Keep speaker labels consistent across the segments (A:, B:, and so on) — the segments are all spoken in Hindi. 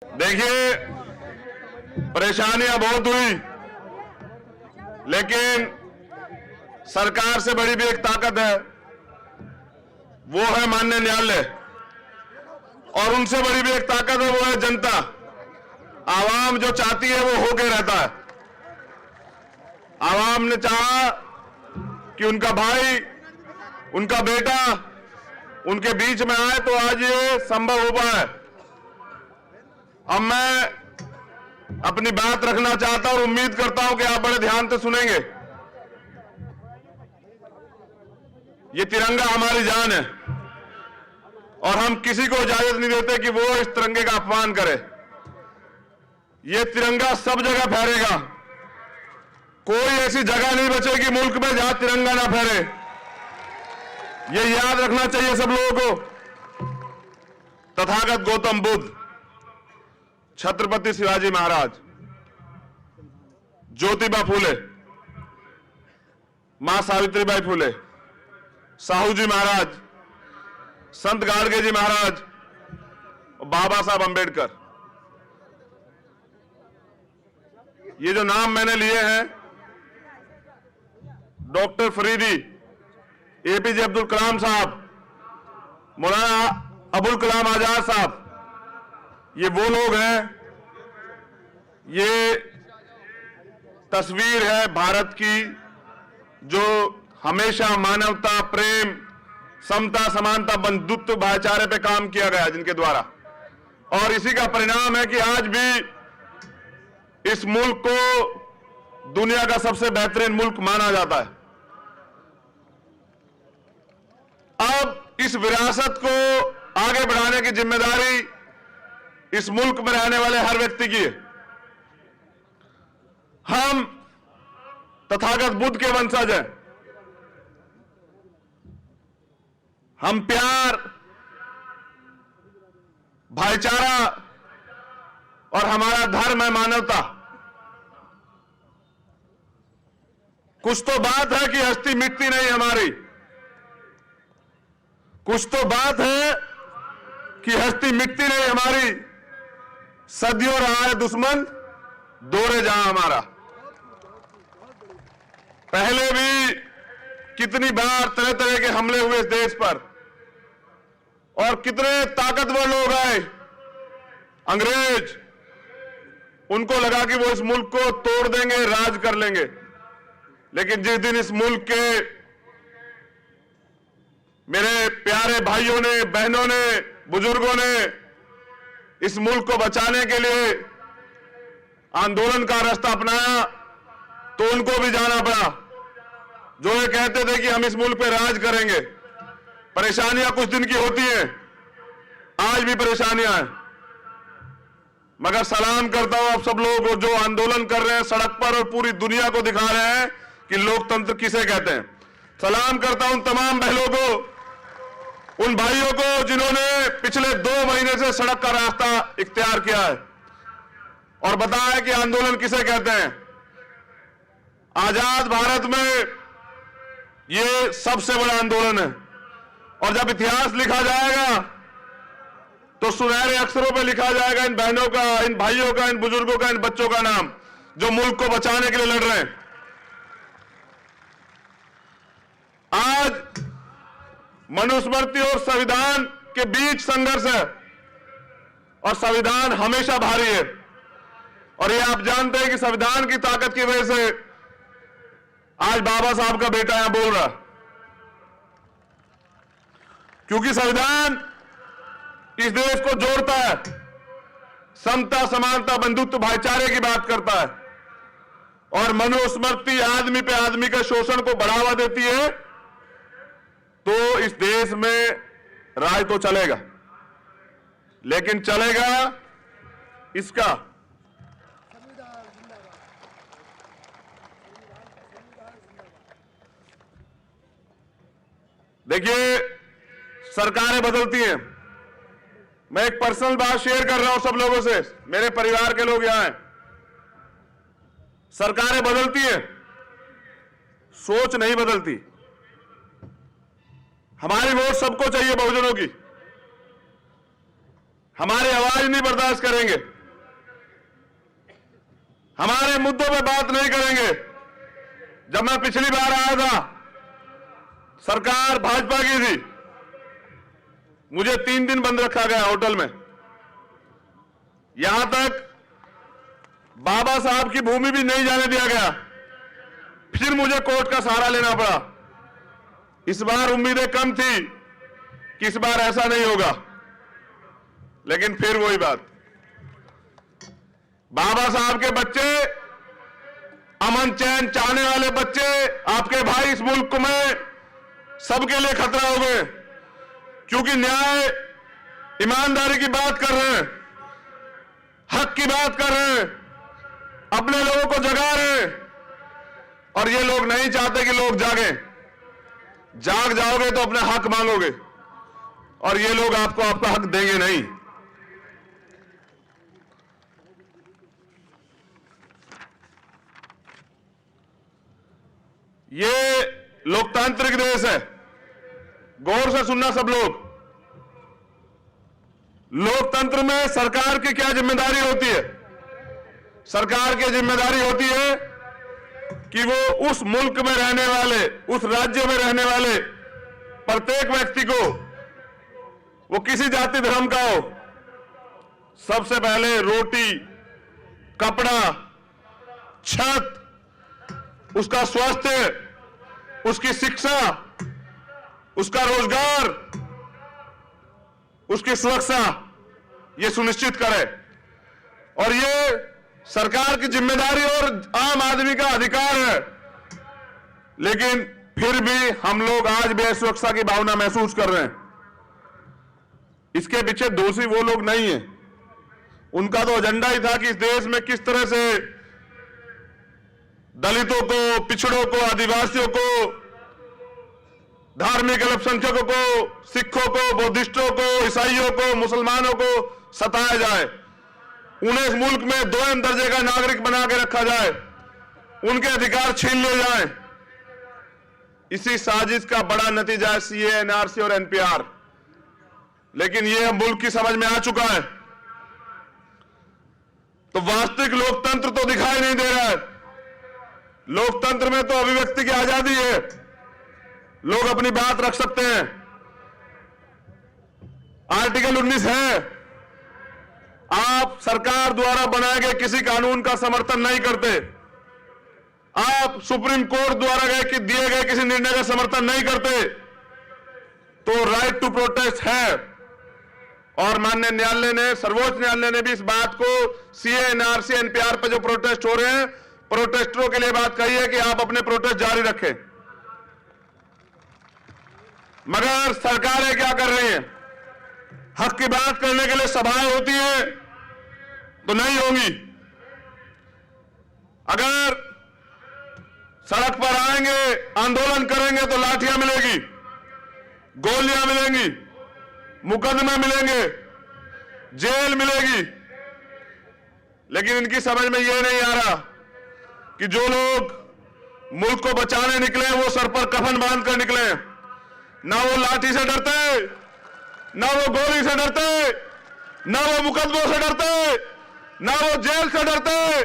A: देखिए, परेशानियां बहुत हुई, लेकिन सरकार से बड़ी भी एक ताकत है, वो है माननीय न्यायालय। और उनसे बड़ी भी एक ताकत है, वो है जनता। आवाम जो चाहती है वो होके रहता है। आवाम ने चाहा कि उनका भाई, उनका बेटा उनके बीच में आए तो आज ये संभव हो पाए। अब मैं अपनी बात रखना चाहता हूं और उम्मीद करता हूं कि आप बड़े ध्यान से सुनेंगे। ये तिरंगा हमारी जान है और हम किसी को इजाजत नहीं देते कि वो इस तिरंगे का अपमान करे। ये तिरंगा सब जगह फहरेगा। कोई ऐसी जगह नहीं बचेगी मुल्क में जहां तिरंगा ना फहरे। ये याद रखना चाहिए सब लोगों को। तथागत गौतम बुद्ध, छत्रपति शिवाजी महाराज, ज्योतिबा फूले, मां सावित्रीबाई फूले, साहू जी महाराज, संत गाडगे जी महाराज और बाबा साहब अंबेडकर, ये जो नाम मैंने लिए हैं, डॉक्टर फरीदी, एपीजे अब्दुल कलाम साहब, मौलाना अबुल कलाम आजाद साहब, ये वो लोग हैं। ये तस्वीर है भारत की जो हमेशा मानवता, प्रेम, समता, समानता, बंधुत्व, भाईचारे पे काम किया गया जिनके द्वारा। और इसी का परिणाम है कि आज भी इस मुल्क को दुनिया का सबसे बेहतरीन मुल्क माना जाता है। अब इस विरासत को आगे बढ़ाने की जिम्मेदारी इस मुल्क में रहने वाले हर व्यक्ति की है। हम तथागत बुद्ध के वंशज हैं। हम प्यार, भाईचारा और हमारा धर्म है मानवता। कुछ तो बात है कि हस्ती मिटती नहीं हमारी। कुछ तो बात है कि हस्ती मिटती नहीं हमारी। सदियों रहा है दुश्मन, दौड़े जहां हमारा। पहले भी कितनी बार तरह तरह के हमले हुए इस देश पर और कितने ताकतवर लोग आए, अंग्रेज, उनको लगा कि वो इस मुल्क को तोड़ देंगे, राज कर लेंगे। लेकिन जिस दिन इस मुल्क के मेरे प्यारे भाइयों ने, बहनों ने, बुजुर्गों ने इस मुल्क को बचाने के लिए आंदोलन का रास्ता अपनाया तो उनको भी जाना पड़ा। जो ये कहते थे कि हम इस मुल्क पे राज करेंगे। परेशानियां कुछ दिन की होती हैं, आज भी परेशानियां हैं, मगर सलाम करता हूं आप सब लोगों को जो आंदोलन कर रहे हैं सड़क पर और पूरी दुनिया को दिखा रहे हैं कि लोकतंत्र किसे कहते हैं। सलाम करता हूं तमाम बहनों को, उन भाइयों को जिन्होंने पिछले 2 महीने से सड़क का रास्ता इख्तियार किया है और बताया है कि आंदोलन किसे कहते हैं। आजाद भारत में ये सबसे बड़ा आंदोलन है और जब इतिहास लिखा जाएगा तो सुनहरे अक्षरों पे लिखा जाएगा इन बहनों का, इन भाइयों का, इन बुजुर्गों का, इन बच्चों का नाम जो मुल्क को बचाने के लिए लड़ रहे हैं। आज मनुस्मृति और संविधान के बीच संघर्ष है और संविधान हमेशा भारी है। और ये आप जानते हैं कि संविधान की ताकत की वजह से आज बाबा साहब का बेटा यहां बोल रहा, क्योंकि संविधान इस देश को जोड़ता है, समता, समानता, बंधुत्व, भाईचारे की बात करता है। और मनुस्मृति आदमी पे आदमी के शोषण को बढ़ावा देती है। तो इस देश में राज तो चलेगा, लेकिन चलेगा इसका। देखिए, सरकारें बदलती हैं। मैं एक पर्सनल बात शेयर कर रहा हूं सब लोगों से, मेरे परिवार के लोग यहां हैं। सरकारें बदलती हैं, सोच नहीं बदलती। हमारी वोट सबको चाहिए, बहुजनों की। हमारी आवाज नहीं बर्दाश्त करेंगे, हमारे मुद्दों पे बात नहीं करेंगे। जब मैं पिछली बार आया था, सरकार भाजपा की थी, मुझे 3 दिन बंद रखा गया होटल में। यहां तक बाबा साहब की भूमि भी नहीं जाने दिया गया। फिर मुझे कोर्ट का सहारा लेना पड़ा। इस बार उम्मीदें कम थी कि इस बार ऐसा नहीं होगा, लेकिन फिर वही बात। बाबा साहब के बच्चे, अमन चैन चाहने वाले बच्चे, आपके भाई इस मुल्क में सबके लिए खतरा हो गए, क्योंकि न्याय ईमानदारी की बात कर रहे हैं, हक की बात कर रहे हैं, अपने लोगों को जगा रहे हैं। और ये लोग नहीं चाहते कि लोग जागें। जाग जाओगे तो अपना हक मांगोगे, और ये लोग आपको आपका हक देंगे नहीं। ये लोकतांत्रिक देश है। गौर से सुनना सब लोग। लोकतंत्र में सरकार की क्या जिम्मेदारी होती है? सरकार की जिम्मेदारी होती है कि वो उस मुल्क में रहने वाले, उस राज्य में रहने वाले प्रत्येक व्यक्ति को, वो किसी जाति धर्म का हो, सबसे पहले रोटी, कपड़ा, छत, उसका स्वास्थ्य, उसकी शिक्षा, उसका रोजगार, उसकी सुरक्षा, ये सुनिश्चित करे। और ये सरकार की जिम्मेदारी और आम आदमी का अधिकार है। लेकिन फिर भी हम लोग आज भी असुरक्षा की भावना महसूस कर रहे हैं। इसके पीछे दोषी वो लोग नहीं है। उनका तो एजेंडा ही था कि इस देश में किस तरह से दलितों को, पिछड़ों को, आदिवासियों को, धार्मिक अल्पसंख्यकों को, सिखों को, बौद्धिस्टों को, ईसाइयों को, मुसलमानों को सताया जाए, उन्हें इस मुल्क में 2 दर्जे का नागरिक बना के रखा जाए, उनके अधिकार छीन लिए जाए। इसी साजिश का बड़ा नतीजा है सीए, एनआरसी और एनपीआर। लेकिन यह मुल्क की समझ में आ चुका है। तो वास्तविक लोकतंत्र तो दिखाई नहीं दे रहा है। लोकतंत्र में तो अभिव्यक्ति की आजादी है, लोग अपनी बात रख सकते हैं। आर्टिकल 19 है। आप सरकार द्वारा बनाए गए किसी कानून का समर्थन नहीं करते, आप सुप्रीम कोर्ट द्वारा दिए गए किसी निर्णय का समर्थन नहीं करते, तो राइट टू प्रोटेस्ट है। और माननीय न्यायालय ने, सर्वोच्च न्यायालय ने भी इस बात को सीए, एनआरसी, एनपीआर पर जो प्रोटेस्ट हो रहे हैं, प्रोटेस्टरों के लिए बात कही है कि आप अपने प्रोटेस्ट जारी रखें। मगर सरकारें क्या कर रही हैं? हक की बात करने के लिए सभाएं होती है तो नहीं होंगी। अगर सड़क पर आएंगे, आंदोलन करेंगे तो लाठियां मिलेगी, गोलियां मिलेंगी, मुकदमे मिलेंगे, जेल मिलेगी। लेकिन इनकी समझ में यह नहीं आ रहा कि जो लोग मुल्क को बचाने निकले वो सर पर कफन बांधकर निकले। ना वो लाठी से डरते, ना वो गोली से डरते, ना वो मुकदमों से डरते, ना वो जेल से डरते।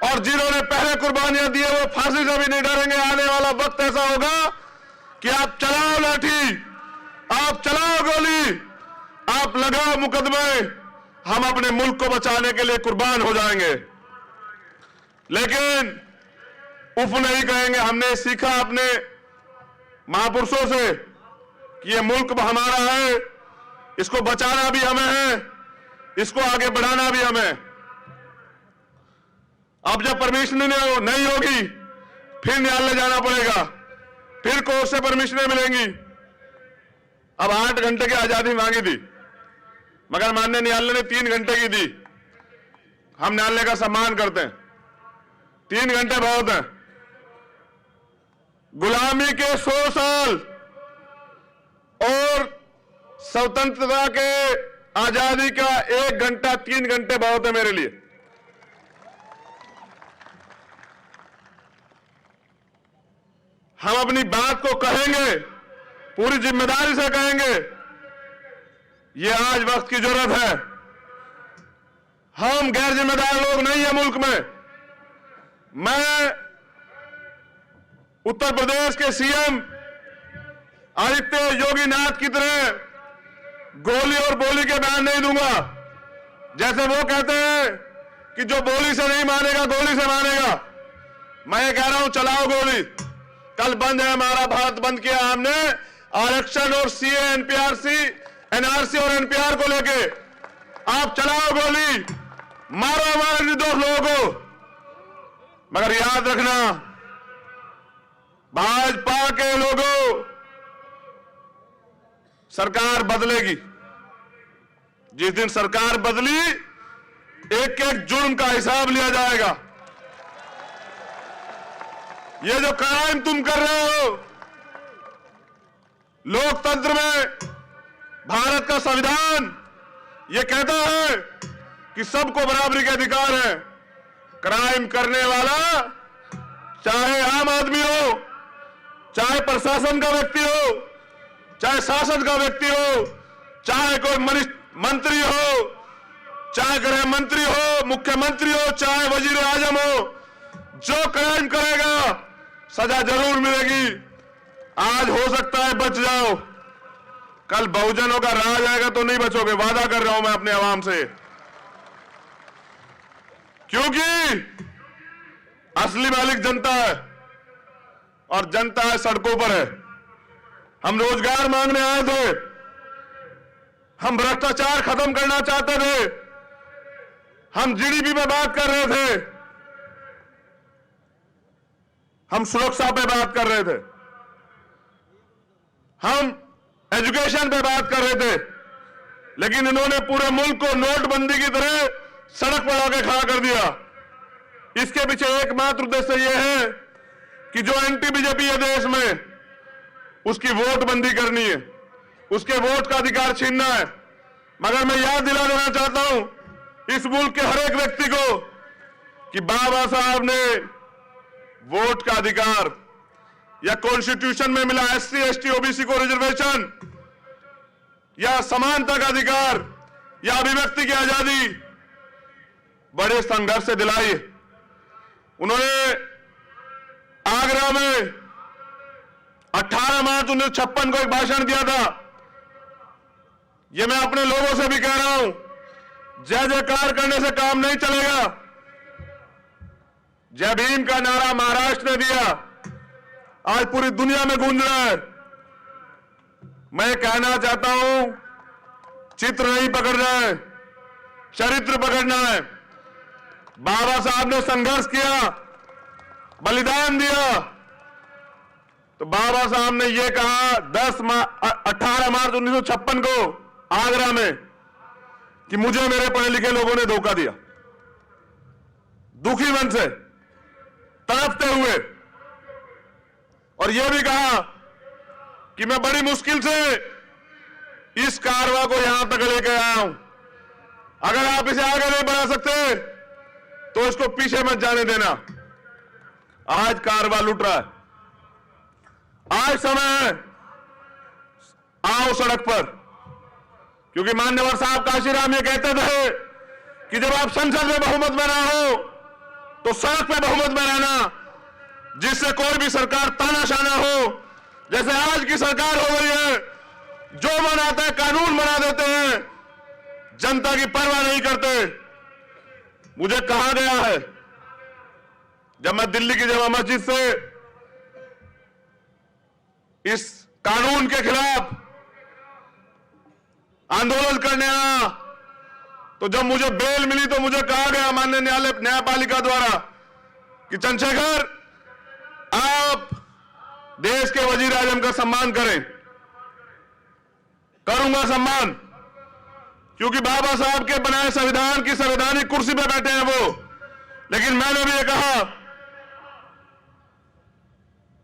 A: और जिन्होंने पहले कुर्बानियां दी है वो फांसी से भी नहीं डरेंगे। आने वाला वक्त ऐसा होगा कि आप चलाओ लाठी, आप चलाओ गोली, आप लगाओ मुकदमे, हम अपने मुल्क को बचाने के लिए कुर्बान हो जाएंगे। लेकिन उफ नहीं कहेंगे। हमने सीखा अपने महापुरुषों से कि ये मुल्क हमारा है, इसको बचाना भी हमें है, इसको आगे बढ़ाना भी हमें। अब जब परमिशन नहीं होगी, फिर न्यायालय जाना पड़ेगा, फिर कोर्ट से परमिशनें मिलेंगी। अब 8 घंटे की आजादी मांगी थी, मगर माननीय न्यायालय ने 3 घंटे की दी। हम न्यायालय का सम्मान करते हैं। 3 घंटे बहुत हैं। गुलामी के 100 साल और स्वतंत्रता के आजादी का 1 घंटा, 3 घंटे बहुत है मेरे लिए। हम अपनी बात को कहेंगे, पूरी जिम्मेदारी से कहेंगे। ये आज वक्त की जरूरत है। हम गैर जिम्मेदार लोग नहीं है मुल्क में। मैं उत्तर प्रदेश के सीएम आदित्य योगी नाथ की तरह गोली और बोली के बयान नहीं दूंगा। जैसे वो कहते हैं कि जो बोली से नहीं मानेगा गोली से मानेगा, मैं ये कह रहा हूं चलाओ गोली। कल बंद है हमारा भारत बंद किया हमने आरक्षण और सीए एनपीआरसी एनआरसी और एनपीआर को लेके। आप चलाओ गोली, मारो हमारे निर्दोष लोगों को। मगर याद रखना, भाजपा के लोगों, सरकार बदलेगी। जिस दिन सरकार बदली, एक एक जुर्म का हिसाब लिया जाएगा। ये जो क्राइम तुम कर रहे हो, लोकतंत्र में भारत का संविधान ये कहता है कि सबको बराबरी के अधिकार है। क्राइम करने वाला चाहे आम आदमी हो, चाहे प्रशासन का व्यक्ति हो, चाहे शासन का व्यक्ति हो, चाहे कोई मंत्री हो, चाहे गृह मंत्री हो, मुख्यमंत्री हो, चाहे वजीर आजम हो, जो क्राइम करेगा सजा जरूर मिलेगी। आज हो सकता है बच जाओ, कल बहुजनों का राज आएगा तो नहीं बचोगे। वादा कर रहा हूं मैं अपने आवाम से, क्योंकि असली मालिक जनता है और जनता है सड़कों पर है। हम रोजगार मांगने आए थे, हम भ्रष्टाचार खत्म करना चाहते थे, हम जीडीपी में बात कर रहे थे, हम सुरक्षा पे बात कर रहे थे, हम एजुकेशन पे बात कर रहे थे, लेकिन इन्होंने पूरे मुल्क को नोटबंदी की तरह सड़क पर लाके खड़ा कर दिया। इसके पीछे एकमात्र उद्देश्य यह है कि जो एंटी बीजेपी है देश में, उसकी वोट बंदी करनी है, उसके वोट का अधिकार छीनना है। मगर मैं याद दिला देना चाहता हूं इस मुल्क के हर एक व्यक्ति को कि बाबा साहब ने वोट का अधिकार या कॉन्स्टिट्यूशन में मिला एससी एसटी ओबीसी को रिजर्वेशन या समानता का अधिकार या अभिव्यक्ति की आजादी बड़े संघर्ष से दिलाई। उन्होंने आगरा में 18 मार्च 1956 को एक भाषण दिया था। यह मैं अपने लोगों से भी कह रहा हूं, जय जयकार करने से काम नहीं चलेगा। जय भीम का नारा महाराष्ट्र ने दिया, आज पूरी दुनिया में गूंज रहा है। मैं कहना चाहता हूं, चित्र नहीं पकड़ना है, चरित्र पकड़ना है। बाबा साहब ने संघर्ष किया, बलिदान दिया, तो बाबा साहब ने यह कहा 18 मार्च 1956 को आगरा में कि मुझे मेरे पढ़े लिखे लोगों ने धोखा दिया। दुखी मन से, तड़पते हुए, और यह भी कहा कि मैं बड़ी मुश्किल से इस कारवां को यहां तक लेकर आया हूं। अगर आप इसे आगे नहीं बढ़ा सकते तो इसको पीछे मत जाने देना। आज कारवां लुट रहा है, आज समय है, आओ सड़क पर। क्योंकि मान्यवर साहब काशीराम ये कहते थे कि जब आप संसद में बहुमत में ना हो तो सड़क पे बहुमत में रहना, जिससे कोई भी सरकार तानाशाह ना हो। जैसे आज की सरकार हो गई है, जो मन आता है कानून बना देते हैं, जनता की परवाह नहीं करते। मुझे कहा गया है, जब मैं दिल्ली की जमा मस्जिद से इस कानून के खिलाफ आंदोलन करने आया, तो जब मुझे बेल मिली तो मुझे कहा गया माननीय न्यायपालिका द्वारा कि चंद्रशेखर, आप देश के वजीर आजम का सम्मान करें। करूंगा सम्मान, क्योंकि बाबा साहब के बनाए संविधान की संवैधानिक कुर्सी पर बैठे हैं वो। लेकिन मैंने भी ये कहा,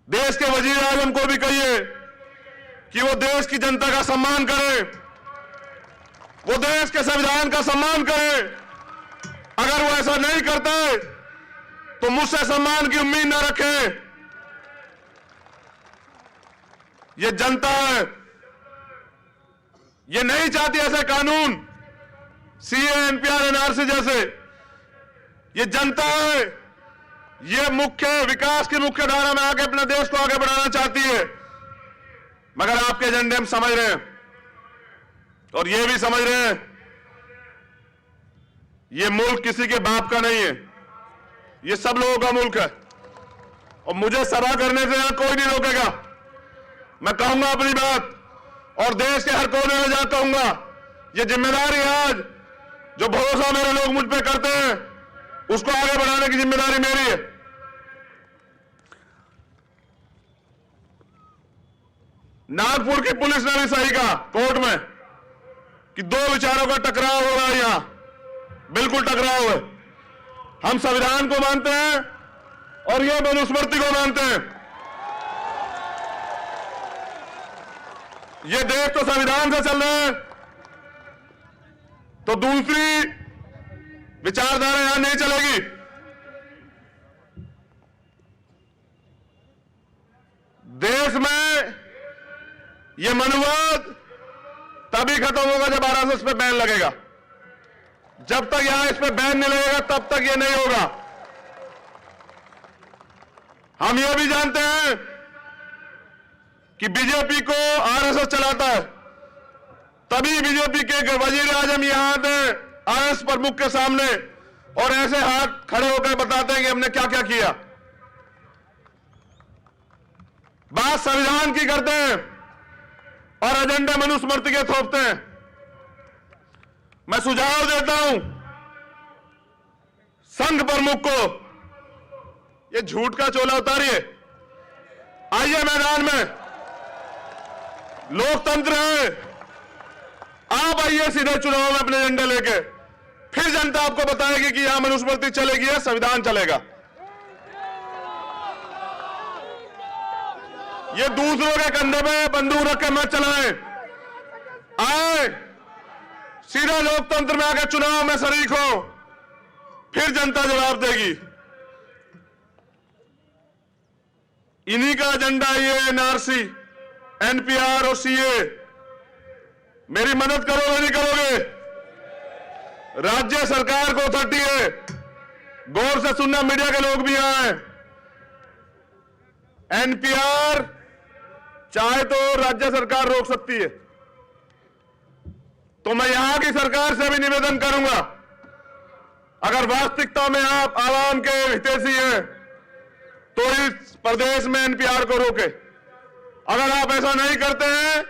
A: देश के वजीर आजम को भी कहिए कि वो देश की जनता का सम्मान करें, वो देश के संविधान का सम्मान करें। अगर वो ऐसा नहीं करते तो मुझसे सम्मान की उम्मीद न रखें। ये जनता है, ये नहीं चाहती ऐसे कानून सीए, एनपीआर, एनआरसी जैसे। ये जनता है, ये मुख्य विकास की मुख्य धारा में आके अपने देश को आगे बढ़ाना चाहती है, मगर आपके एजेंडे हम समझ रहे हैं और ये भी समझ रहे हैं ये मुल्क किसी के बाप का नहीं है, ये सब लोगों का मुल्क है। और मुझे सभा करने से यहां कोई नहीं रोकेगा। मैं कहूंगा अपनी बात और देश के हर कोने में जाकर कहूंगा। ये जिम्मेदारी आज जो भरोसा मेरे लोग मुझ पे करते हैं उसको आगे बढ़ाने की जिम्मेदारी मेरी है। नागपुर की पुलिस ने भी सही कहा कोर्ट में कि दो विचारों का टकराव हो रहा है, यहां बिल्कुल टकराव है। हम संविधान को मानते हैं और ये मनुस्मृति को मानते हैं। ये देश तो संविधान से चल रहा है, तो दूसरी विचारधारा यहां नहीं चलेगी। देश में यह मनुवाद तभी खत्म होगा जब आरएसएस पे बैन लगेगा। जब तक यहां इस पे बैन नहीं लगेगा तब तक यह नहीं होगा। हम यह भी जानते हैं कि बीजेपी को आरएसएस चलाता है, तभी बीजेपी के वजीर आजम यहां आते हैं आरएसएस प्रमुख के सामने और ऐसे हाथ खड़े होकर बताते हैं कि हमने क्या क्या किया। बात संविधान की करते हैं और एजेंडे मनुस्मृति के थोपते हैं। मैं सुझाव देता हूं संघ प्रमुख को, ये झूठ का चोला उतारिए, आइए मैदान में, लोकतंत्र है, आप आइए सीधे चुनाव में अपने एजेंडे लेके, फिर जनता आपको बताएगी कि यहां मनुस्मृति चलेगी या संविधान चलेगा। ये दूसरों के कंधे पे बंदूक रख के मत चलाएं, आए सीधा लोकतंत्र में आकर चुनाव में शरीक हो, फिर जनता जवाब देगी। इन्हीं का एजेंडा ये एनआरसी, एनपीआर और सीए। मेरी मदद करोगे नहीं करोगे? राज्य सरकार को अथॉरिटी है, गौर से सुनना मीडिया के लोग भी आए। एनपीआर चाहे तो राज्य सरकार रोक सकती है, तो मैं यहां की सरकार से भी निवेदन करूंगा, अगर वास्तविकता में आप आवाम के हितैषी हैं तो इस प्रदेश में एनपीआर को रोके। अगर आप ऐसा नहीं करते हैं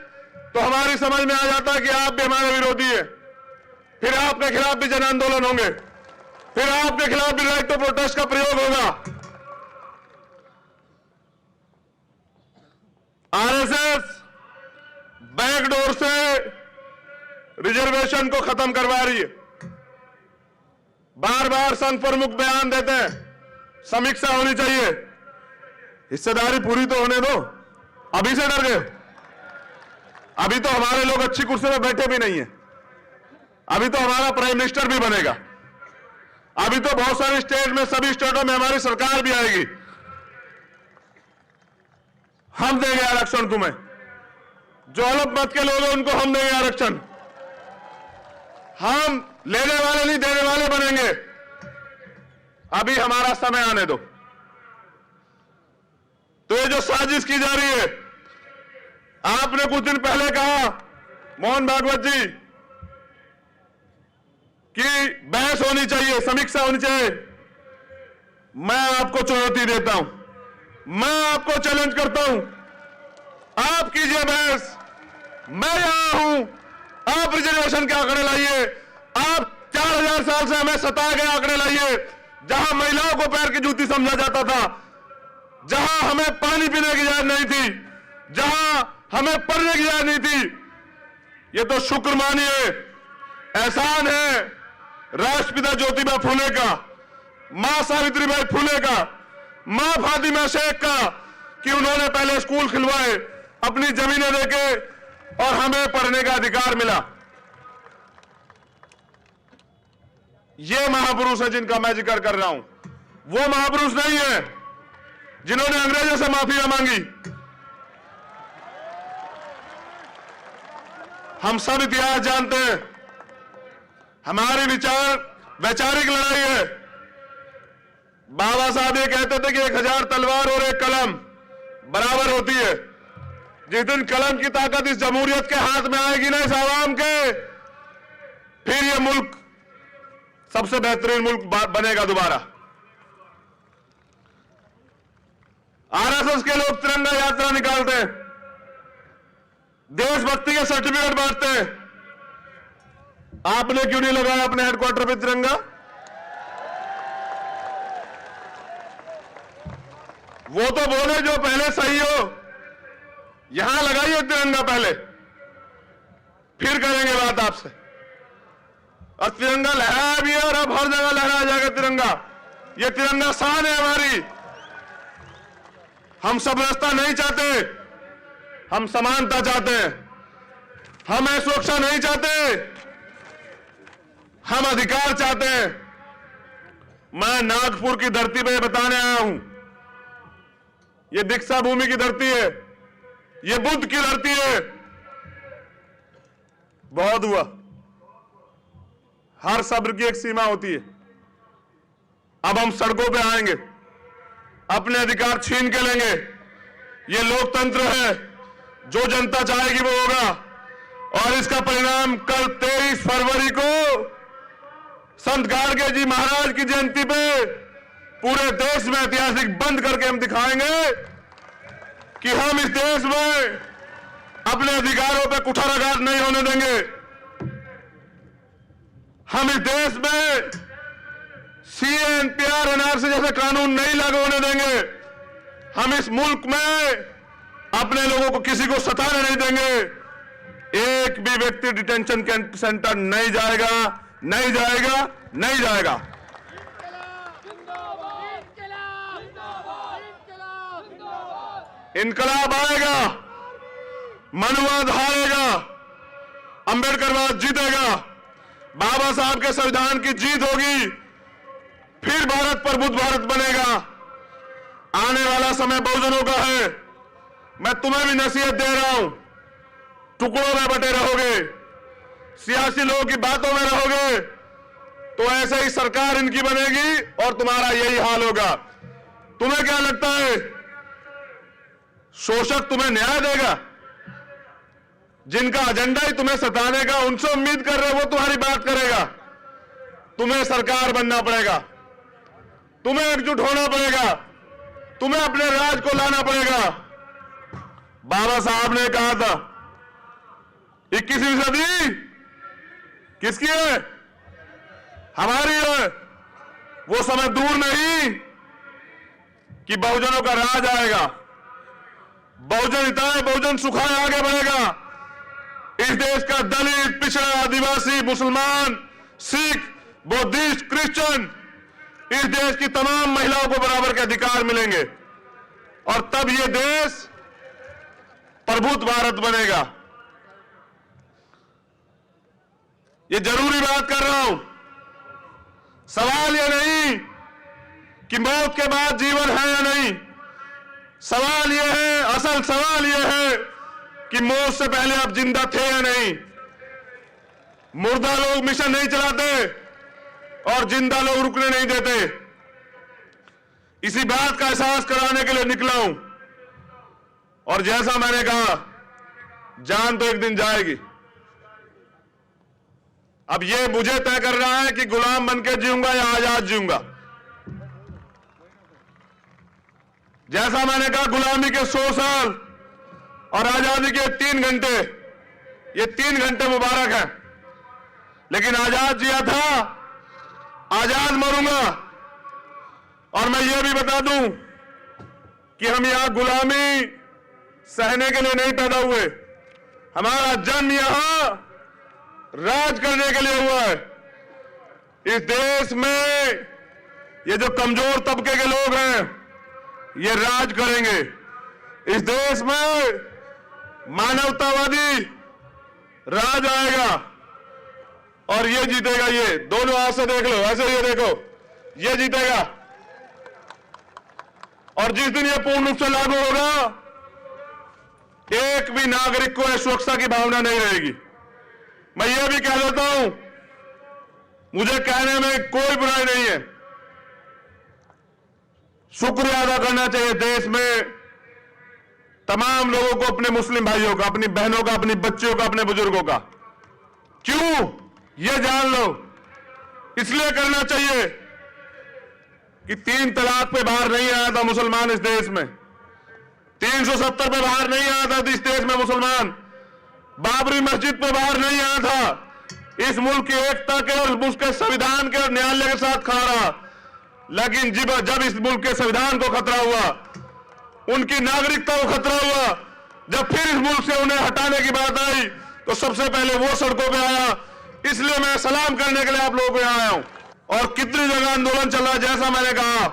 A: तो हमारी समझ में आ जाता है कि आप भी हमारे विरोधी हैं, फिर आपके खिलाफ भी जन आंदोलन होंगे, फिर आपके खिलाफ भी राइट टू प्रोटेस्ट का प्रयोग होगा। आरएसएस बैकडोर से रिजर्वेशन को खत्म करवा रही है। बार बार संघ प्रमुख बयान देते हैं समीक्षा होनी चाहिए, हिस्सेदारी पूरी तो होने दो। अभी से डर गए? अभी तो हमारे लोग अच्छी कुर्सी में बैठे भी नहीं है, अभी तो हमारा प्राइम मिनिस्टर भी बनेगा, अभी तो बहुत सारे स्टेट में, सभी स्टेटों में हमारी सरकार भी आएगी। हम देंगे आरक्षण तुम्हें, जो अलग मत के लोग हैं उनको हम देंगे आरक्षण। हम लेने वाले नहीं देने वाले बनेंगे, अभी हमारा समय आने दो। तो ये जो साजिश की जा रही है, आपने कुछ दिन पहले कहा मोहन भागवत जी कि बहस होनी चाहिए, समीक्षा होनी चाहिए। मैं आपको चुनौती देता हूं, मैं आपको चैलेंज करता हूं, आप कीजिए बहस, मैं यहां हूं। आप रिजर्वेशन के आंकड़े लाइए, आप 4000 साल से हमें सताए गए आंकड़े लाइए, जहां महिलाओं को पैर की जूती समझा जाता था, जहां हमें पानी पीने की इजाजत नहीं थी, जहां हमें पढ़ने की इजाजत नहीं थी। ये तो शुक्र मानिए, एहसान है राष्ट्रपिता ज्योतिबा फूले का, मां सावित्रीबाई फूले का, मां फातिमा शेख का, कि उन्होंने पहले स्कूल खिलवाए, अपनी जमीनें देके और हमें पढ़ने का अधिकार मिला। ये महापुरुष है जिनका मैं जिक्र कर रहा हूं, वो महापुरुष नहीं है जिन्होंने अंग्रेजों से माफी मांगी। हम सब इतिहास जानते हैं, हमारी वैचारिक लड़ाई है। बाबा साहब ये कहते थे कि 1000 तलवार और 1 कलम बराबर होती है। जिस दिन कलम की ताकत इस जमहूरियत के हाथ में आएगी ना, इस आवाम के, फिर ये मुल्क सबसे बेहतरीन मुल्क बनेगा दोबारा। आरएसएस के लोग तिरंगा यात्रा निकालते हैं, देशभक्ति के सर्टिफिकेट बांटते हैं। आपने क्यों नहीं लगाया अपने हेडक्वार्टर पे तिरंगा? वो तो बोले जो पहले सही हो। यहां लगाइए तिरंगा पहले, फिर करेंगे बात आपसे। और तिरंगा लहराया भी है और अब हर जगह लहराया जाएगा तिरंगा। ये तिरंगा शान है हमारी। हम सब रास्ता नहीं चाहते, हम समानता चाहते हैं। हम सुरक्षा नहीं चाहते, हम अधिकार चाहते हैं। मैं नागपुर की धरती पे बताने आया हूं, ये दीक्षा भूमि की धरती है, ये बुद्ध की धरती है। बहुत हुआ, हर सब्र की एक सीमा होती है। अब हम सड़कों पे आएंगे, अपने अधिकार छीन के लेंगे। ये लोकतंत्र है, जो जनता चाहेगी वो होगा। और इसका परिणाम कल 23 फरवरी को संत गाडगे जी महाराज की जयंती पे पूरे देश में ऐतिहासिक बंद करके हम दिखाएंगे कि हम इस देश में अपने अधिकारों पे कुठाराघात नहीं होने देंगे। हम इस देश में सीए, एनपीआर, एनआरसी जैसे कानून नहीं लागू होने देंगे। हम इस मुल्क में अपने लोगों को किसी को सताने नहीं देंगे। एक भी व्यक्ति डिटेंशन सेंटर नहीं जाएगा, नहीं जाएगा, नहीं जाएगा। इनकलाब आएगा, मनुवाद हारेगा, अंबेडकरवाद जीतेगा, बाबा साहब के संविधान की जीत होगी, फिर भारत पर बुद्ध भारत बनेगा। आने वाला समय बहुजनों का है। मैं तुम्हें भी नसीहत दे रहा हूं, टुकड़ों में बटे रहोगे, सियासी लोगों की बातों में रहोगे तो ऐसे ही सरकार इनकी बनेगी और तुम्हारा यही हाल होगा। तुम्हें क्या लगता है शोषक तुम्हें न्याय देगा? जिनका एजेंडा ही तुम्हें सताने का, उनसे उम्मीद कर रहे हो वो तुम्हारी बात करेगा। तुम्हें सरकार बनना पड़ेगा, तुम्हें एकजुट होना पड़ेगा, तुम्हें अपने राज को लाना पड़ेगा। बाबा साहब ने कहा था 21वीं सदी किसकी है? हमारी है। वो समय दूर नहीं कि बहुजनों का राज आएगा। बहुजन हिताय, बहुजन सुखाय आगे बढ़ेगा। इस देश का दलित, पिछड़ा, आदिवासी, मुसलमान, सिख, बौद्धिस्ट, क्रिश्चियन, इस देश की तमाम महिलाओं को बराबर के अधिकार मिलेंगे और तब यह देश प्रभुत्व भारत बनेगा। ये जरूरी बात कर रहा हूं। सवाल यह नहीं कि मौत के बाद जीवन है या नहीं। सवाल यह है, असल सवाल यह है कि मौत से पहले आप जिंदा थे या नहीं। मुर्दा लोग मिशन नहीं चलाते और जिंदा लोग रुकने नहीं देते। इसी बात का एहसास कराने के लिए निकला हूं। और जैसा मैंने कहा, जान तो एक दिन जाएगी। अब ये मुझे तय कर रहा है कि गुलाम बनकर जीऊंगा या आजाद जीऊंगा। जैसा मैंने कहा, गुलामी के 100 साल और आजादी के 3 घंटे, ये 3 घंटे मुबारक हैं। लेकिन आजाद जिया था, आजाद मरूंगा। और मैं ये भी बता दूं कि हम यहां गुलामी सहने के लिए नहीं पैदा हुए। हमारा जन्म यहां राज करने के लिए हुआ है। इस देश में ये जो कमजोर तबके के लोग हैं, ये राज करेंगे। इस देश में मानवतावादी राज आएगा और ये जीतेगा। ये दोनों हाथ से देख लो, ऐसे ये देखो, ये जीतेगा। और जिस दिन ये पूर्ण रूप से लागू होगा, एक भी नागरिक को सुरक्षा की भावना नहीं रहेगी। मैं ये भी कह देता हूं मुझे कहने में कोई बुराई नहीं है। शुक्रिया अदा करना चाहिए देश में तमाम लोगों को, अपने मुस्लिम भाइयों का, अपनी बहनों का, अपनी बच्चियों का, अपने बुजुर्गों का। क्यों? ये जान लो, इसलिए करना चाहिए कि 3 तलाक पे बाहर नहीं आया था मुसलमान इस देश में, 370 पे बाहर नहीं आया था इस देश में मुसलमान, बाबरी मस्जिद पे बाहर नहीं आया था, इस मुल्क की एकता के और मुल्क के संविधान के और न्यायालय के साथ खड़ा रहा। लेकिन जब इस मुल्क के संविधान को खतरा हुआ, उनकी नागरिकता को खतरा हुआ, जब फिर इस मुल्क से उन्हें हटाने की बात आई, तो सबसे पहले वो सड़कों पे आया। इसलिए मैं सलाम करने के लिए आप लोगों को यहां आया हूं। और कितनी जगह आंदोलन चल रहा है, जैसा मैंने कहा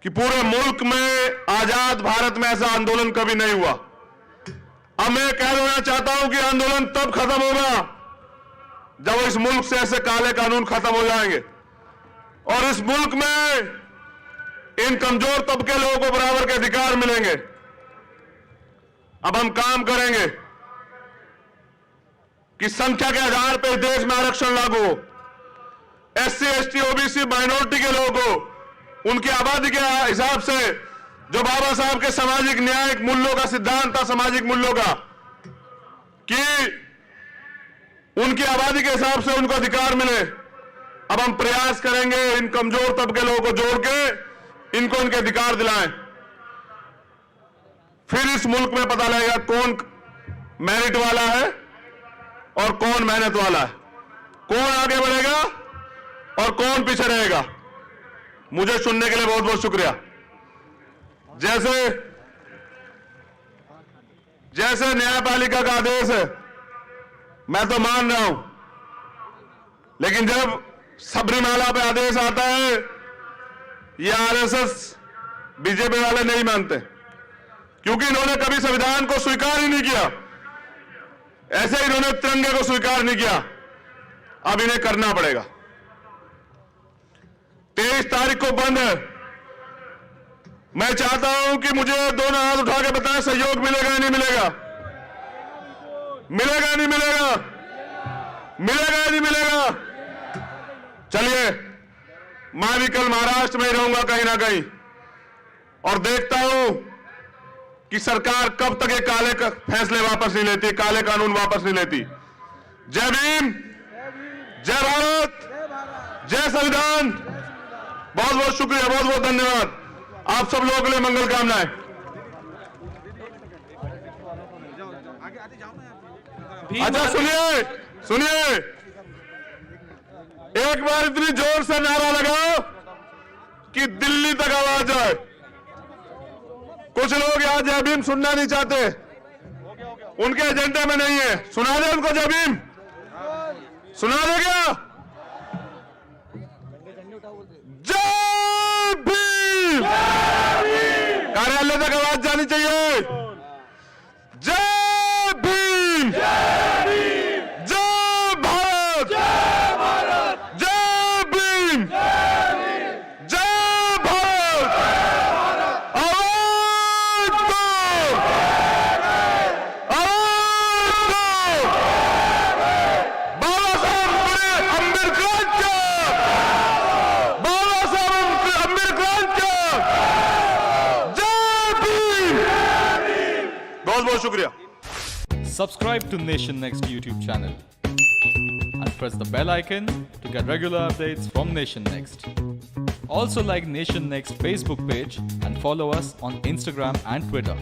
A: कि पूरे मुल्क में, आजाद भारत में ऐसा आंदोलन कभी नहीं हुआ। अब मैं कह देना चाहता हूं कि आंदोलन तब खत्म होगा जब इस मुल्क से ऐसे काले कानून खत्म हो जाएंगे और इस मुल्क में इन कमजोर तबके लोगों को बराबर के अधिकार मिलेंगे। अब हम काम करेंगे कि संख्या के आधार पर देश में आरक्षण लागू हो, SC, ST, OBC, माइनॉरिटी के लोगों को उनकी आबादी के हिसाब से, जो बाबा साहब के सामाजिक न्यायिक मूल्यों का सिद्धांत था, सामाजिक मूल्यों का, कि उनकी आबादी के हिसाब से उनको अधिकार मिले। अब हम प्रयास करेंगे इन कमजोर तबके लोगों को जोड़ के इनको उनके अधिकार दिलाएं। फिर इस मुल्क में पता लगेगा कौन मेरिट वाला है और कौन मेहनत वाला है, कौन आगे बढ़ेगा और कौन पीछे रहेगा। मुझे सुनने के लिए बहुत बहुत शुक्रिया। जैसे न्यायपालिका का आदेश है, मैं तो मान रहा हूं, लेकिन जब सबरीमाला पे आदेश आता है, ये RSS बीजेपी वाले नहीं मानते, क्योंकि इन्होंने कभी संविधान को स्वीकार ही नहीं किया। ऐसे ही इन्होंने तिरंगे को स्वीकार नहीं किया, अब इन्हें करना पड़ेगा। 23 तारीख को बंद है। मैं चाहता हूं कि मुझे दोनों हाथ उठा के बताएं, सहयोग मिलेगा या नहीं मिलेगा? मिलेगा या नहीं मिलेगा? मिलेगा या नहीं मिलेगा? चलिए, मैं भी कल महाराष्ट्र में ही रहूंगा कहीं ना कहीं, और देखता हूं कि सरकार कब तक ये काले फैसले वापस नहीं लेती, काले कानून वापस नहीं लेती। जय भीम, जय भारत, जय संविधान। बहुत बहुत शुक्रिया, बहुत बहुत धन्यवाद। आप सब लोगों के लिए मंगल कामनाएं। अच्छा सुनिए, एक बार इतनी जोर से नारा लगाओ कि दिल्ली तक आवाज जाए। कुछ लोग यहां जय भीम सुनना नहीं चाहते, उनके एजेंडे में नहीं है। सुना दे उनको जय भीम, सुना दे क्या? जय भीम। कार्यालय तक आवाज जानी चाहिए। जय भीम, जय भारत, जय भीम, जय भारत। आवाज दो, बाबा साहब अम्बेडकर, बाबा साहब अम्बेडकर, जय भीम। बहुत बहुत शुक्रिया।
B: Subscribe to Nation Next YouTube channel and press the bell icon to get regular updates from Nation Next. Also like Nation Next Facebook page and follow us on Instagram and Twitter.